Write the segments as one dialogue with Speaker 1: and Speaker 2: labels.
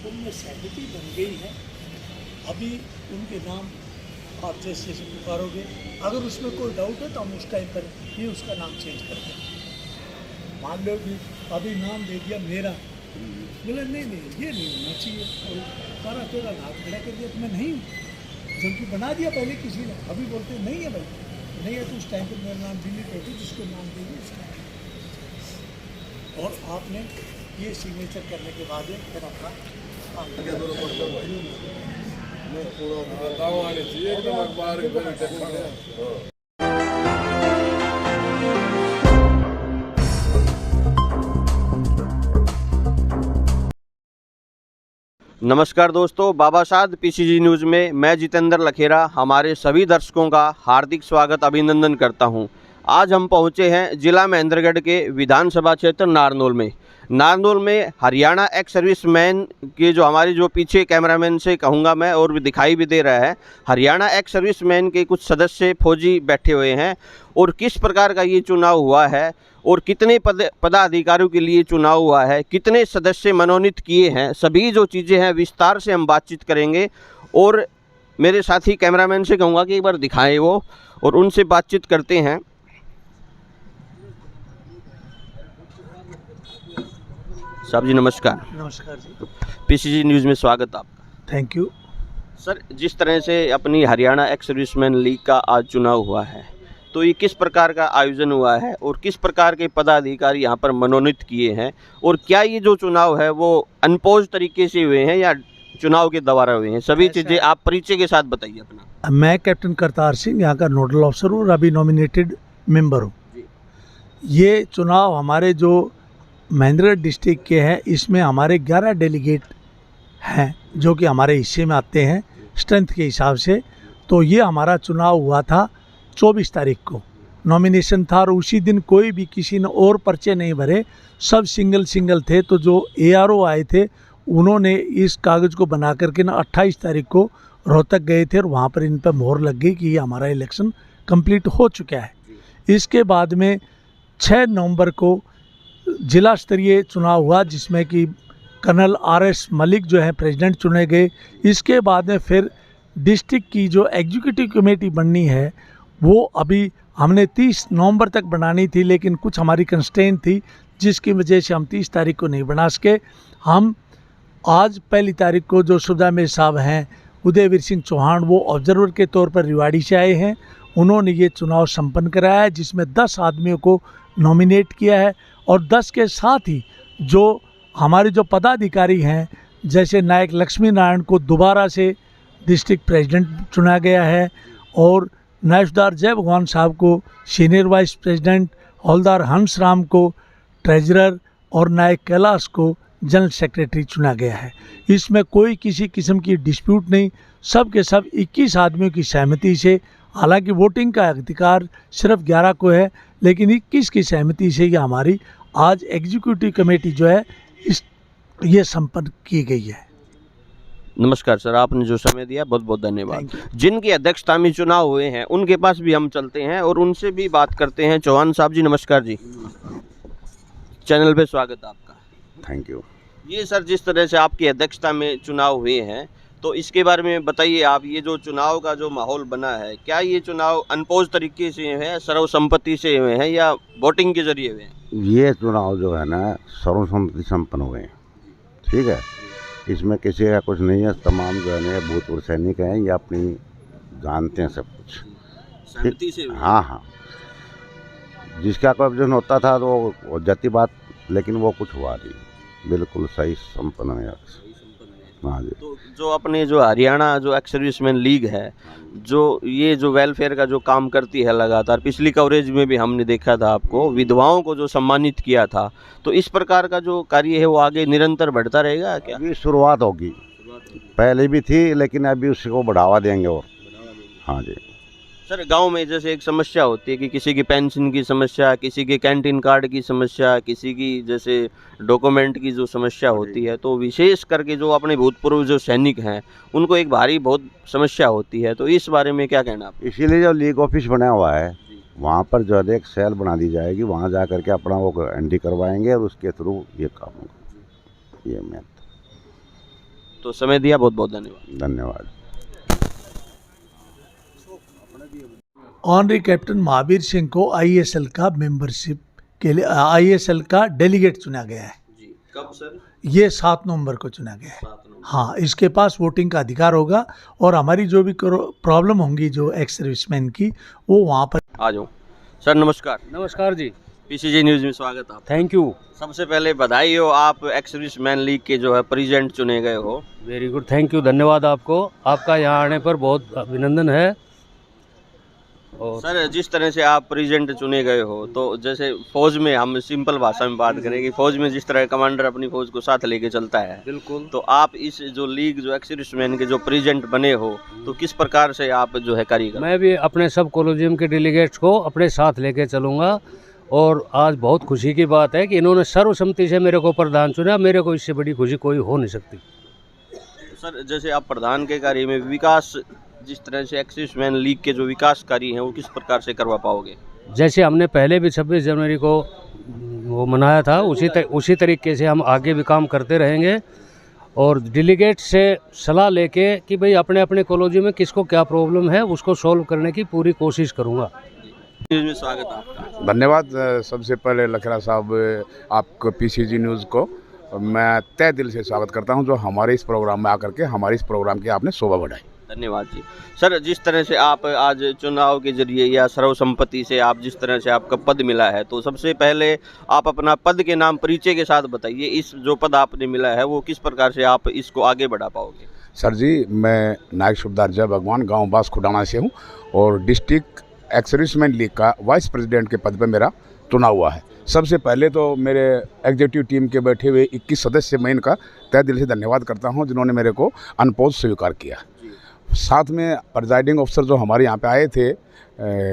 Speaker 1: उनमें सहमति बन गई है। अभी उनके नाम आप जैसे से पुकारोगे, अगर उसमें कोई डाउट है तो हम उस टाइम पर ही उसका नाम चेंज कर देंगे। मान लो कि अभी नाम दे दिया मेरा, बोले नहीं नहीं ये नहीं होना चाहिए, और सारा तेरा हाथ खड़ा कर दिया तो मैं नहीं हूँ, जबकि बना दिया पहले किसी ने, अभी बोलते नहीं है भाई, नहीं है तो उस टाइम पर मेरा नाम डिलीट होगी, जिसको नाम देंगे उसका। और आपने ये सिग्नेचर करने के बाद फिर अपना
Speaker 2: नमस्कार दोस्तों, बाबासाद पीसीजी न्यूज़ में मैं जितेंद्र लखेरा हमारे सभी दर्शकों का हार्दिक स्वागत अभिनंदन करता हूं। आज हम पहुंचे हैं जिला महेंद्रगढ़ के विधानसभा क्षेत्र नारनौल में। नारनौल में हरियाणा एक्स सर्विसमैन के जो हमारे जो पीछे कैमरामैन से कहूँगा मैं, और भी दिखाई भी दे रहा है, हरियाणा एक्स सर्विसमैन के कुछ सदस्य फौजी बैठे हुए हैं। और किस प्रकार का ये चुनाव हुआ है और कितने पदाधिकारियों के लिए चुनाव हुआ है, कितने सदस्य मनोनीत किए हैं, सभी जो चीज़ें हैं विस्तार से हम बातचीत करेंगे। और मेरे साथी कैमरामैन से कहूँगा कि एक बार दिखाएं वो, और उनसे बातचीत करते हैं। साहब जी नमस्कार।
Speaker 1: नमस्कार जी,
Speaker 2: पीसीजी न्यूज़ में स्वागत आपका।
Speaker 1: Thank you.
Speaker 2: सर, जिस तरह से अपनी हरियाणा एक्स सर्विसमैन लीग का आज चुनाव हुआ है, तो ये किस प्रकार का आयोजन हुआ है और किस प्रकार के पदाधिकारी यहाँ पर मनोनीत किए हैं, और क्या ये जो चुनाव है वो अनपोज तरीके से हुए हैं या चुनाव के द्वारा हुए हैं, सभी चीज़ें आप परिचय के साथ बताइए अपना।
Speaker 1: मैं कैप्टन करतार सिंह यहाँ का नोडल ऑफिसर हूँ और अभी नॉमिनेटेड मेंबर हूँ। ये चुनाव हमारे जो महेंद्रगढ़ डिस्ट्रिक्ट के हैं, इसमें हमारे 11 डेलीगेट हैं जो कि हमारे हिस्से में आते हैं स्ट्रेंथ के हिसाब से। तो ये हमारा चुनाव हुआ था 24 तारीख को, नॉमिनेशन था, और उसी दिन कोई भी किसी ने और पर्चे नहीं भरे, सब सिंगल थे। तो जो ARO आए थे उन्होंने इस कागज़ को बना करके ना 28 तारीख को रोहतक गए थे और वहाँ पर इन पर मोहर लग गई कि ये हमारा इलेक्शन कंप्लीट हो चुका है। इसके बाद में 6 नवंबर को जिला स्तरीय चुनाव हुआ, जिसमें कि कर्नल RS मलिक जो है प्रेसिडेंट चुने गए। इसके बाद में फिर डिस्ट्रिक्ट की जो एग्जीक्यूटिव कमेटी बननी है वो अभी हमने 30 नवंबर तक बनानी थी, लेकिन कुछ हमारी कंस्ट्रेंट थी जिसकी वजह से हम 30 तारीख को नहीं बना सके। हम आज 1 तारीख को जो सुधामेश साहब हैं, उदयवीर सिंह चौहान, वो ऑब्जर्वर के तौर पर रेवाड़ी से आए हैं। उन्होंने ये चुनाव संपन्न कराया है, जिसमें 10 आदमियों को नॉमिनेट किया है। और 10 के साथ ही जो हमारे जो पदाधिकारी हैं, जैसे नायक लक्ष्मी नारायण को दोबारा से डिस्ट्रिक्ट प्रेसिडेंट चुना गया है, और नायकदार जय भगवान साहब को सीनियर वाइस प्रेसिडेंट, हौलदार हंस राम को ट्रेजरर और नायक कैलाश को जनरल सेक्रेटरी चुना गया है। इसमें कोई किसी किस्म की डिस्प्यूट नहीं, सब के सब 21 आदमियों की सहमति से, हालांकि वोटिंग का अधिकार सिर्फ 11 को है, लेकिन 21 की सहमति से ये हमारी आज एग्जीक्यूटिव कमेटी जो है ये संपन्न की गई है।
Speaker 2: नमस्कार सर, आपने जो समय दिया बहुत बहुत धन्यवाद। जिनकी अध्यक्षता में चुनाव हुए हैं उनके पास भी हम चलते हैं और उनसे भी बात करते हैं। चौहान साहब जी नमस्कार जी, चैनल पे स्वागत आपका।
Speaker 3: Thank you.
Speaker 2: ये सर, जिस तरह से आपकी अध्यक्षता में चुनाव हुए हैं, तो इसके बारे में बताइए आप। ये जो चुनाव का जो माहौल बना है, क्या ये चुनाव अनपोज तरीके से है, सर्वसम्मति से हुए हैं या वोटिंग के जरिए हुए हैं?
Speaker 3: ये चुनाव जो है ना सर्वसम्मति संपन्न हुए हैं, ठीक है। इसमें किसी का कुछ नहीं है, तमाम जो है ना भूतपूर्व सैनिक हैं, ये अपनी जानते हैं सब कुछ,
Speaker 2: सहमति से हुए हैं।
Speaker 3: हाँ, जिसका कोई ऑब्जेक्शन होता था तो वो जाती बात, लेकिन वो कुछ हुआ नहीं, बिल्कुल सही संपन्न हुआ। हाँ जी।
Speaker 2: तो जो अपने जो हरियाणा जो एक्स सर्विसमैन लीग है, जो ये जो वेलफेयर का जो काम करती है लगातार, पिछली कवरेज में भी हमने देखा था आपको, विधवाओं को जो सम्मानित किया था, तो इस प्रकार का जो कार्य है वो आगे निरंतर बढ़ता रहेगा क्या?
Speaker 3: अभी शुरुआत होगी, पहले भी थी लेकिन अभी उसको बढ़ावा देंगे। और हाँ जी
Speaker 2: सर, गांव में जैसे एक समस्या होती है कि किसी की पेंशन की समस्या, किसी के कैंटीन कार्ड की समस्या, किसी की जैसे डॉक्यूमेंट की जो समस्या होती है, तो विशेष करके जो अपने भूतपूर्व जो सैनिक हैं उनको एक भारी बहुत समस्या होती है, तो इस बारे में क्या कहना आप?
Speaker 3: इसीलिए जो लीग ऑफिस बना हुआ है वहाँ पर जो है एक सेल बना दी जाएगी, वहाँ जा करके अपना वो एंट्री करवाएंगे और उसके थ्रू ये काम होगा। ये मेन
Speaker 2: तो समय दिया, बहुत बहुत धन्यवाद।
Speaker 3: धन्यवाद।
Speaker 1: ऑनरी कैप्टन महावीर सिंह को आईएसएल का मेंबरशिप के लिए आईएसएल का डेलीगेट चुना गया है।
Speaker 2: जी, कब सर?
Speaker 1: ये 7 नवंबर को चुना गया है।
Speaker 2: 7 नवंबर।
Speaker 1: हाँ, इसके पास वोटिंग का अधिकार होगा और हमारी जो भी प्रॉब्लम होंगी जो एक्स सर्विसमैन की, वो वहाँ पर।
Speaker 2: आ जाओ सर, नमस्कार।
Speaker 4: नमस्कार जी,
Speaker 2: पीसीजी न्यूज़ में स्वागत है आपका।
Speaker 4: थैंक यू,
Speaker 2: सबसे पहले बधाई हो, आप एक्स सर्विसमैन लीग के जो है प्रेसिडेंट चुने गए हो।
Speaker 4: वेरी गुड, थैंक यू, धन्यवाद आपको। आपका यहाँ आने पर बहुत अभिनंदन है। और
Speaker 2: सर, जिस तरह से आप प्रेसिडेंट चुने गए हो, तो जैसे फौज में, हम सिंपल भाषा में बात करें कि फौज में जिस तरह कमांडर अपनी फौज को साथ लेके चलता है,
Speaker 4: बिल्कुल,
Speaker 2: तो आप इस जो लीग जो एक्स सर्विसमैन के जो प्रेसिडेंट बने हो, तो किस प्रकार से आप जो है करेंगे?
Speaker 4: मैं भी अपने सब कॉलेजियम के डेलीगेट्स को अपने साथ लेके चलूँगा। और आज बहुत खुशी की बात है कि इन्होंने सर्वसम्मति से मेरे को प्रधान चुना। मेरे को इससे बड़ी खुशी कोई हो नहीं सकती।
Speaker 2: सर, जैसे आप प्रधान के कार्य में विकास, जिस तरह से एक्स सर्विसमैन लीग के जो विकास कार्य हैं, वो किस प्रकार से करवा पाओगे?
Speaker 4: जैसे हमने पहले भी 26 जनवरी को वो मनाया था, उसी तरीके से हम आगे भी काम करते रहेंगे। और डेलीगेट से सलाह लेके कि भाई अपने अपने कॉलेजों में किसको क्या प्रॉब्लम है, उसको सॉल्व करने की पूरी कोशिश करूँगा।
Speaker 2: न्यूज़ में स्वागत है आपका।
Speaker 5: धन्यवाद। सबसे पहले लखेरा साहब, आपको पीसीजी न्यूज़ को मैं तहे दिल से स्वागत करता हूं, जो हमारे इस प्रोग्राम में आकर के हमारे इस प्रोग्राम की आपने शोभा बढ़ाई।
Speaker 2: धन्यवाद जी। सर, जिस तरह से आप आज चुनाव के जरिए या सर्वसम्मति से आप जिस तरह से आपका पद मिला है, तो सबसे पहले आप अपना पद के नाम परिचय के साथ बताइए। इस जो पद आपने मिला है, वो किस प्रकार से आप इसको आगे बढ़ा पाओगे?
Speaker 5: सर जी, मैं नायक सुबेदार जय भगवान, गांव बास खुडाना से हूं और डिस्ट्रिक्ट एक्स सर्विसमैन लीग का वाइस प्रेसिडेंट के पद पर मेरा चुनाव हुआ है। सबसे पहले तो मेरे एग्जीक्यूटिव टीम के बैठे हुए 21 सदस्य, मैं इनका तहे दिल से धन्यवाद करता हूं, जिन्होंने मेरे को अनपोज स्वीकार किया। साथ में प्रिजाइडिंग अफसर जो हमारे यहाँ पे आए थे,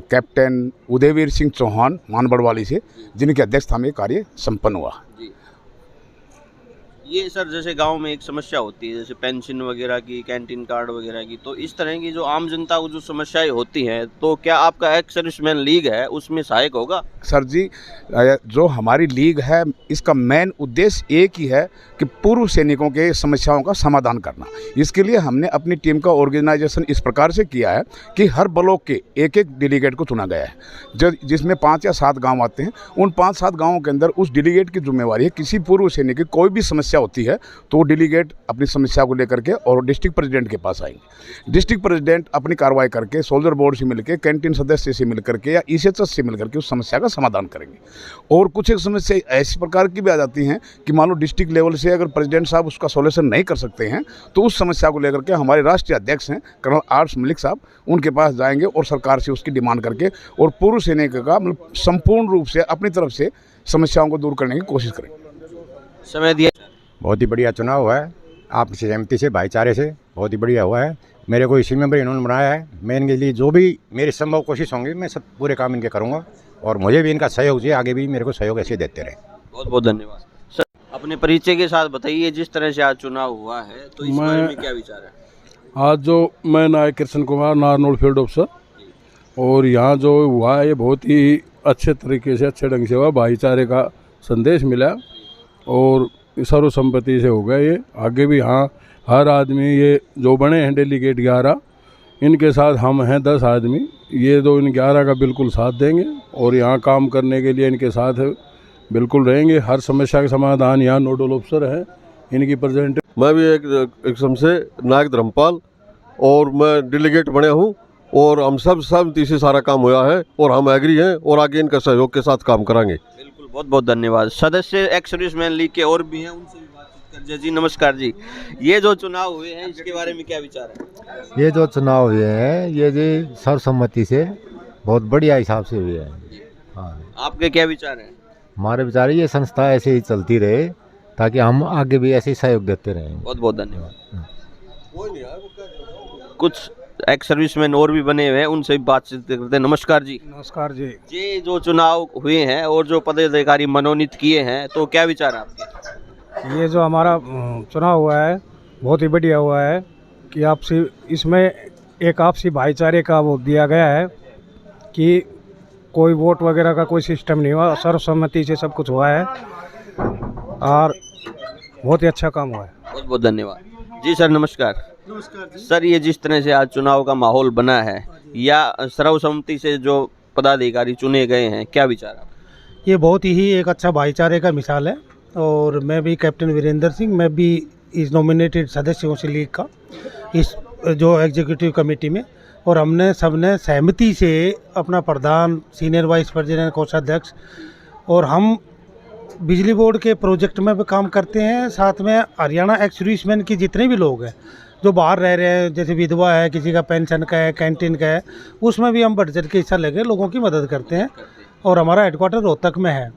Speaker 5: कैप्टन उदयवीर सिंह चौहान मानबड़वाली से, जिनकी अध्यक्षता में कार्य संपन्न हुआ।
Speaker 2: ये सर, जैसे गांव में एक समस्या होती है, जैसे पेंशन वगैरह की, कैंटीन कार्ड वगैरह की, तो इस तरह की जो आम जनता को जो समस्याएं होती हैं, तो क्या आपका एक्स सर्विसमैन लीग है उसमें सहायक होगा?
Speaker 5: सर जी, जो हमारी लीग है, इसका मेन उद्देश्य एक ही है कि पूर्व सैनिकों के समस्याओं का समाधान करना। इसके लिए हमने अपनी टीम का ऑर्गेनाइजेशन इस प्रकार से किया है कि हर ब्लॉक के एक एक डेलीगेट को चुना गया है, जिसमें 5 या 7 गाँव आते हैं। उन 5-7 गाँवों के अंदर उस डेलीगेट की जिम्मेवारी है, किसी पूर्व सैनिक की कोई भी समस्या होती है तो डेलीगेट अपनी समस्या को लेकर के और डिस्ट्रिक्ट प्रेसिडेंट के पास आएंगे। डिस्ट्रिक्ट प्रेसिडेंट अपनी कार्रवाई करके सोल्जर बोर्ड से मिलकर, कैंटीन सदस्य से मिलकर के या ईसीएचएस से मिलकर के उस समस्या का समाधान करेंगे। और कुछ एक समस्या ऐसी प्रकार की भी आ जाती हैं कि मान लो डिस्ट्रिक्ट लेवल से अगर प्रेसिडेंट साहब उसका सॉल्यूशन नहीं कर सकते हैं, तो उस समस्या को लेकर के हमारे राष्ट्रीय अध्यक्ष हैं कर्नल आर्ट्स मलिक साहब, उनके पास जाएंगे और सरकार से उसकी डिमांड करके और पूर्व सैनिक का मतलब संपूर्ण रूप से अपनी तरफ से समस्याओं को दूर करने की कोशिश करेंगे।
Speaker 2: समय दिया।
Speaker 6: बहुत ही बढ़िया चुनाव हुआ है, आपकी सहमति से, भाईचारे से बहुत ही बढ़िया हुआ है। मेरे को इसी मेंबर इन्होंने बनाया है। मैं इनके लिए जो भी मेरी संभव कोशिश होंगी, मैं सब पूरे काम इनके करूँगा और मुझे भी इनका सहयोग चाहिए, आगे भी मेरे को सहयोग ऐसे देते रहे।
Speaker 2: बहुत बहुत धन्यवाद। सर, अपने परिचय के साथ बताइए, जिस तरह से आज चुनाव हुआ है, तो इस बारे में क्या विचार है?
Speaker 7: आज जो मैं नायक कृष्ण कुमार, नारनौल फील्ड ऑफिसर, और यहाँ जो हुआ है ये बहुत ही अच्छे तरीके से, अच्छे ढंग से हुआ। भाईचारे का संदेश मिला और सर्वसम्मति से हो गया ये। आगे भी हाँ, हर आदमी, ये जो बने हैं डेलीगेट 11, इनके साथ हम हैं 10 आदमी, ये तो इन 11 का बिल्कुल साथ देंगे और यहाँ काम करने के लिए इनके साथ बिल्कुल रहेंगे। हर समस्या का समाधान यहाँ नोडल अफसर हैं, इनकी प्रेजेंट।
Speaker 8: मैं भी एक से नायक धर्मपाल और मैं डेलीगेट बने हूँ और हम सब सहमति से सारा काम हुआ है और हम एग्री हैं और आगे इनका सहयोग के साथ काम कराएंगे।
Speaker 2: बिल्कुल, बहुत बहुत धन्यवाद। सदस्य एक्स सर्विसमैन लीग के और भी हैं, उनसे भी बातचीत कर। जी नमस्कार जी, ये जो चुनाव हुए हैं इसके बारे में क्या विचार है?
Speaker 9: ये जो चुनाव हुए हैं ये जी सर्वसम्मति से बहुत बढ़िया हिसाब से हुए हैं। हाँ,
Speaker 2: आपके क्या विचार हैं?
Speaker 9: हमारे विचार ये संस्था ऐसे ही चलती रहे ताकि हम आगे भी ऐसे ही सहयोग देते रहें।
Speaker 2: बहुत बहुत धन्यवाद। कुछ एक्स सर्विसमैन और भी बने हुए हैं, उनसे भी बातचीत करते हैं। नमस्कार जी।
Speaker 10: नमस्कार जी।
Speaker 2: ये जो चुनाव हुए हैं और जो पदाधिकारी मनोनीत किए हैं, तो क्या विचार है आपके?
Speaker 10: ये जो हमारा चुनाव हुआ है बहुत ही बढ़िया हुआ है कि आपसी, इसमें एक आपसी भाईचारे का वो दिया गया है कि कोई वोट वगैरह का कोई सिस्टम नहीं हुआ, सर्वसम्मति से सब कुछ हुआ है और बहुत ही अच्छा काम हुआ है।
Speaker 2: बहुत बहुत धन्यवाद। जी सर नमस्कार।
Speaker 11: नमस्कार जी।
Speaker 2: सर ये जिस तरह से आज चुनाव का माहौल बना है या सर्वसम्मति से जो पदाधिकारी चुने गए हैं, क्या विचार आप?
Speaker 11: ये बहुत ही एक अच्छा भाईचारे का मिसाल है और मैं भी कैप्टन वीरेंद्र सिंह, मैं भी इस नॉमिनेटेड सदस्य हूँ लीग का इस जो एग्जीक्यूटिव कमेटी में, और हमने सबने सहमति से अपना प्रधान, सीनियर वाइस प्रेसिडेंट, कोषाध्यक्ष, और हम बिजली बोर्ड के प्रोजेक्ट में भी काम करते हैं। साथ में हरियाणा एक्स सर्विसमैन के जितने भी लोग हैं जो बाहर रह रहे हैं, जैसे विधवा है, किसी का पेंशन का है, कैंटीन का है, उसमें भी हम बढ़ चढ़ के हिस्सा लेके लोगों की मदद करते हैं। और हमारा हेडक्वार्टर रोहतक में है,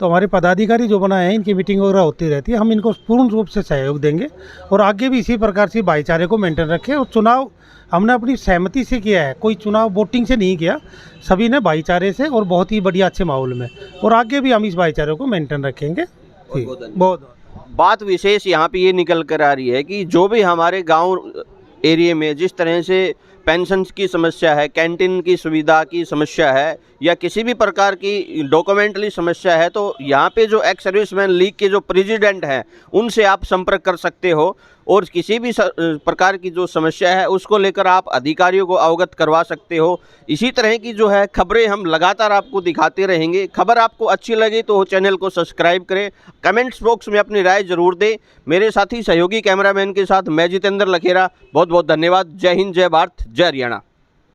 Speaker 11: तो हमारे पदाधिकारी जो बनाए हैं इनकी मीटिंग वगैरह होती रहती है। हम इनको पूर्ण रूप से सहयोग देंगे और आगे भी इसी प्रकार से भाईचारे को मेंटेन रखें। और चुनाव हमने अपनी सहमति से किया है, कोई चुनाव वोटिंग से नहीं किया, सभी ने भाईचारे से और बहुत ही बढ़िया अच्छे माहौल में, और आगे भी हम इस भाईचारे को मेंटेन रखेंगे। बहुत
Speaker 2: बात विशेष यहाँ पे ये निकल कर आ रही है कि जो भी हमारे गांव एरिया में जिस तरह से पेंशन की समस्या है, कैंटीन की सुविधा की समस्या है या किसी भी प्रकार की डॉक्यूमेंटली समस्या है, तो यहाँ पे जो एक्स सर्विसमैन लीग के जो प्रेसिडेंट हैं उनसे आप संपर्क कर सकते हो और किसी भी प्रकार की जो समस्या है उसको लेकर आप अधिकारियों को अवगत करवा सकते हो। इसी तरह की जो है खबरें हम लगातार आपको दिखाते रहेंगे। खबर आपको अच्छी लगी तो चैनल को सब्सक्राइब करें, कमेंट्स बॉक्स में अपनी राय जरूर दें। मेरे साथी सहयोगी कैमरामैन के साथ मैं जितेंद्र लखेरा, बहुत बहुत धन्यवाद। जय हिंद, जय भारत, जय हरियाणा।